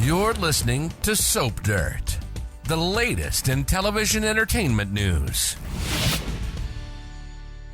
You're listening to Soap Dirt, the latest in television entertainment news.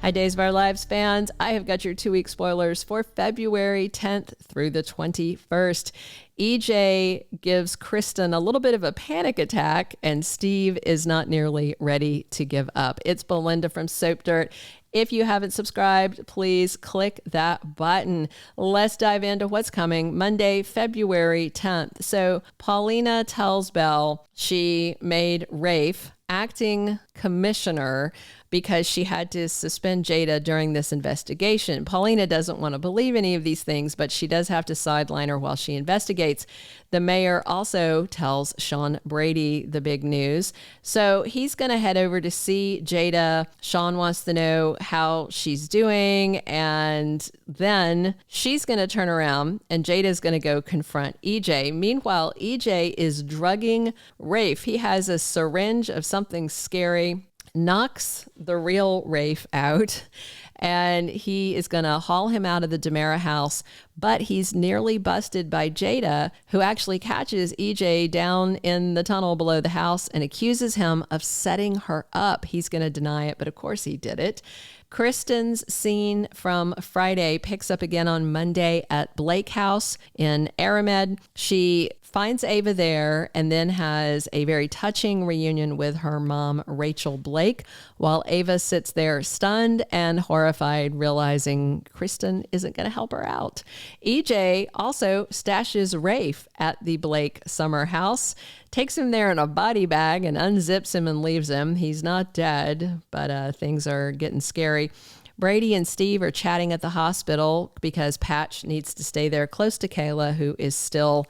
Hi, Days of Our Lives fans. I have got your 2-week spoilers for February 10th through the 21st. EJ gives Kristen a little bit of a panic attack, and Steve is not nearly ready to give up. It's Belinda from Soap Dirt. If you haven't subscribed, please click that button. Let's dive into what's coming Monday, February 10th. So Paulina tells Belle she made Rafe acting commissioner because she had to suspend Jada during this investigation. Paulina doesn't want to believe any of these things, but she does have to sideline her while she investigates. The mayor also tells Sean Brady the big news. So he's going to head over to see Jada. Sean wants to know how she's doing, and then she's going to turn around and Jada's going to go confront EJ. Meanwhile, EJ is drugging Rafe. He has a syringe of something scary, knocks the real Rafe out, and he is going to haul him out of the DiMera house, but he's nearly busted by Jada, who actually catches EJ down in the tunnel below the house and accuses him of setting her up. He's going to deny it, but of course he did it. Kristen's scene from Friday picks up again on Monday at Blake House in Aramed. She finds Ava there and then has a very touching reunion with her mom, Rachel Blake, while Ava sits there stunned and horrified, realizing Kristen isn't going to help her out. EJ also stashes Rafe at the Blake summer house, takes him there in a body bag and unzips him and leaves him. He's not dead, but things are getting scary. Brady and Steve are chatting at the hospital because Patch needs to stay there close to Kayla, who is still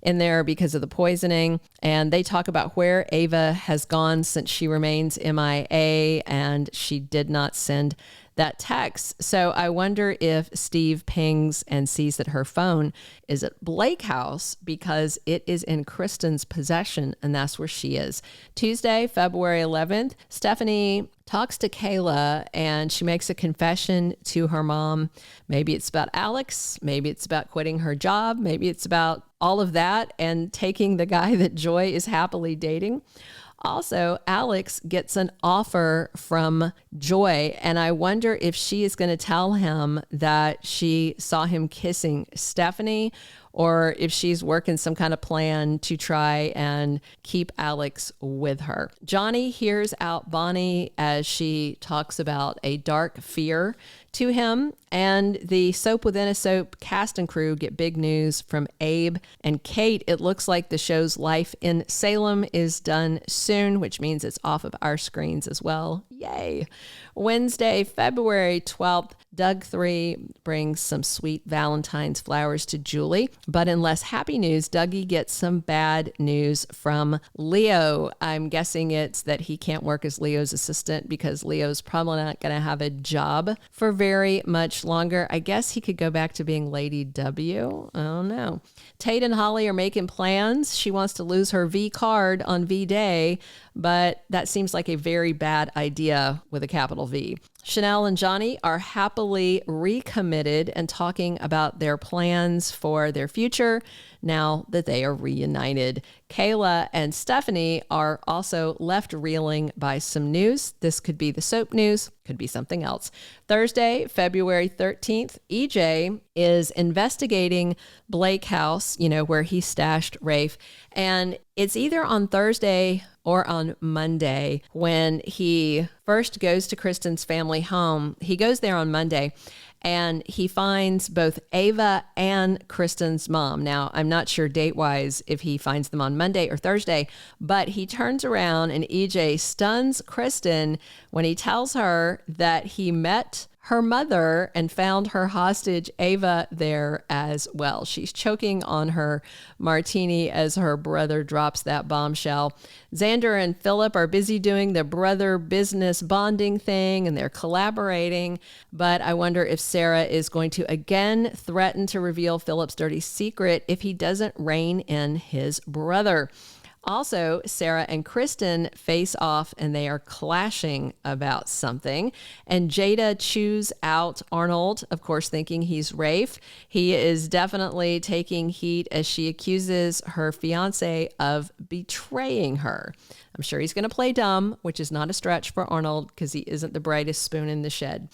in there because of the poisoning. And they talk about where Ava has gone since she remains MIA, and she did not send that text. So I wonder if Steve pings and sees that her phone is at Blake House because it is in Kristen's possession, and that's where she is. Tuesday, February 11th, Stephanie talks to Kayla and she makes a confession to her mom. Maybe it's about Alex, maybe it's about quitting her job, maybe it's about all of that and taking the guy that Joy is happily dating. Also, Alex gets an offer from Joy, and I wonder if she is going to tell him that she saw him kissing Stephanie, or if she's working some kind of plan to try and keep Alex with her. Johnny hears out Bonnie as she talks about a dark fear to him, and the Soap Within a Soap cast and crew get big news from Abe and Kate. It looks like the show's Life in Salem is done soon, which means it's off of our screens as well. Yay! Wednesday, February 12th, Doug 3 brings some sweet Valentine's flowers to Julie. But in less happy news, Dougie gets some bad news from Leo. I'm guessing it's that he can't work as Leo's assistant because Leo's probably not going to have a job for very much longer. I guess he could go back to being Lady W. I don't know. Tate and Holly are making plans. She wants to lose her V card on V-Day, but that seems like a very bad idea with a capital V. Chanel and Johnny are happily recommitted and talking about their plans for their future now that they are reunited. Kayla and Stephanie are also left reeling by some news. This could be the soap news, could be something else. Thursday, February 13th, EJ is investigating Blake House, where he stashed Rafe. And it's either on Thursday or on Monday when he first goes to Kristen's family home. He goes there on Monday and he finds both Ava and Kristen's mom. Now, I'm not sure date-wise if he finds them on Monday or Thursday, but he turns around and EJ stuns Kristen when he tells her that he met her mother and found her hostage, Ava, there as well. She's choking on her martini as her brother drops that bombshell. Xander and Philip are busy doing the brother business bonding thing, and they're collaborating. But I wonder if Sarah is going to again threaten to reveal Philip's dirty secret if he doesn't rein in his brother. Also, Sarah and Kristen face off and they are clashing about something. And Jada chews out Arnold, of course, thinking he's Rafe. He is definitely taking heat as she accuses her fiance of betraying her. I'm sure he's going to play dumb, which is not a stretch for Arnold because he isn't the brightest spoon in the shed.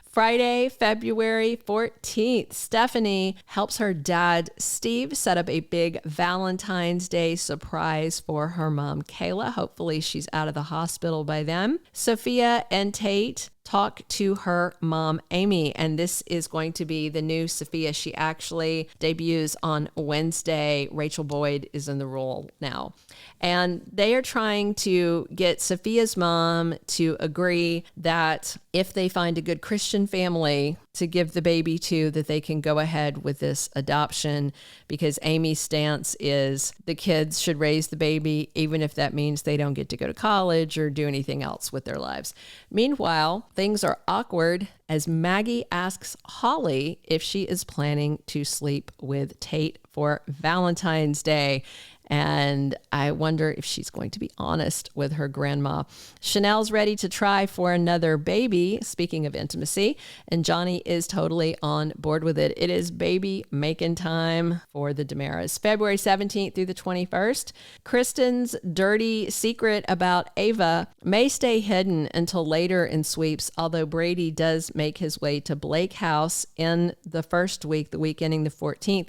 Friday, February 14th, Stephanie helps her dad, Steve, set up a big Valentine's Day surprise for her mom, Kayla. Hopefully she's out of the hospital by then. Sophia and Tate talk to her mom, Amy, and this is going to be the new Sophia. She actually debuts on Wednesday. Rachel Boyd is in the role now. And they are trying to get Sophia's mom to agree that if they find a good Christian family to give the baby to, that they can go ahead with this adoption, because Amy's stance is the kids should raise the baby, even if that means they don't get to go to college or do anything else with their lives. Meanwhile, things are awkward as Maggie asks Holly if she is planning to sleep with Tate for Valentine's Day. And I wonder if she's going to be honest with her grandma. Chanel's ready to try for another baby, speaking of intimacy, and Johnny is totally on board with it. It is baby making time for the DiMeras. February 17th through the 21st. Kristen's dirty secret about Ava may stay hidden until later in sweeps, although Brady does make his way to Blake House in the first week, the week ending the 14th.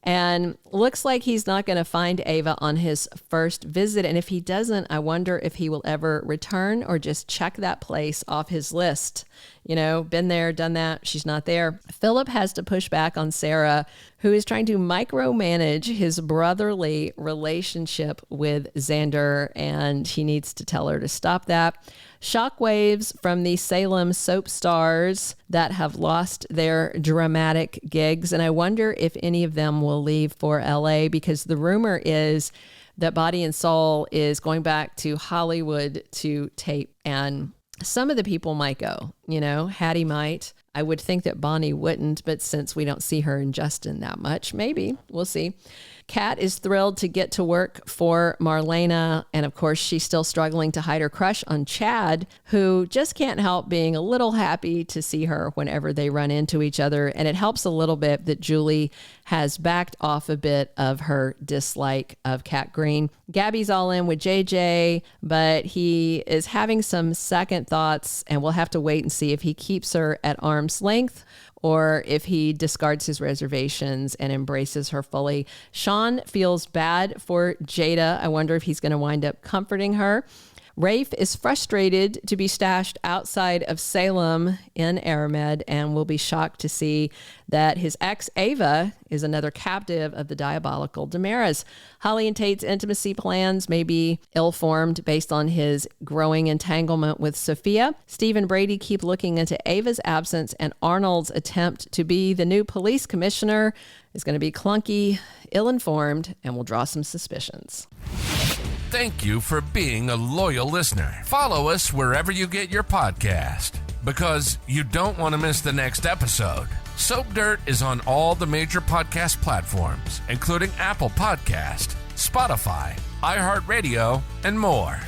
And looks like he's not going to find Ava on his first visit. And if he doesn't, I wonder if he will ever return or just check that place off his list. You know, been there, done that. She's not there. Philip has to push back on Sarah, who is trying to micromanage his brotherly relationship with Xander, and he needs to tell her to stop that. Shockwaves from the Salem soap stars that have lost their dramatic gigs. And I wonder if any of them will leave for LA, because the rumor is that Body and Soul is going back to Hollywood to tape. And some of the people might go, you know, Hattie might. I would think that Bonnie wouldn't, but since we don't see her and Justin that much, maybe. We'll see. Kat is thrilled to get to work for Marlena, and of course, she's still struggling to hide her crush on Chad, who just can't help being a little happy to see her whenever they run into each other, and it helps a little bit that Julie has backed off a bit of her dislike of Kat Green. Gabby's all in with JJ, but he is having some second thoughts, and we'll have to wait and see if he keeps her at arm's length or if he discards his reservations and embraces her fully. Sean feels bad for Jada. I wonder if he's going to wind up comforting her. Rafe is frustrated to be stashed outside of Salem in Aramed and will be shocked to see that his ex Ava is another captive of the diabolical DiMeras. Holly and Tate's intimacy plans may be ill-formed based on his growing entanglement with Sophia. Steve and Brady keep looking into Ava's absence, and Arnold's attempt to be the new police commissioner is going to be clunky, ill-informed, and will draw some suspicions. Thank you for being a loyal listener. Follow us wherever you get your podcast, because you don't want to miss the next episode. Soap Dirt is on all the major podcast platforms, including Apple Podcast, Spotify, iHeartRadio, and more.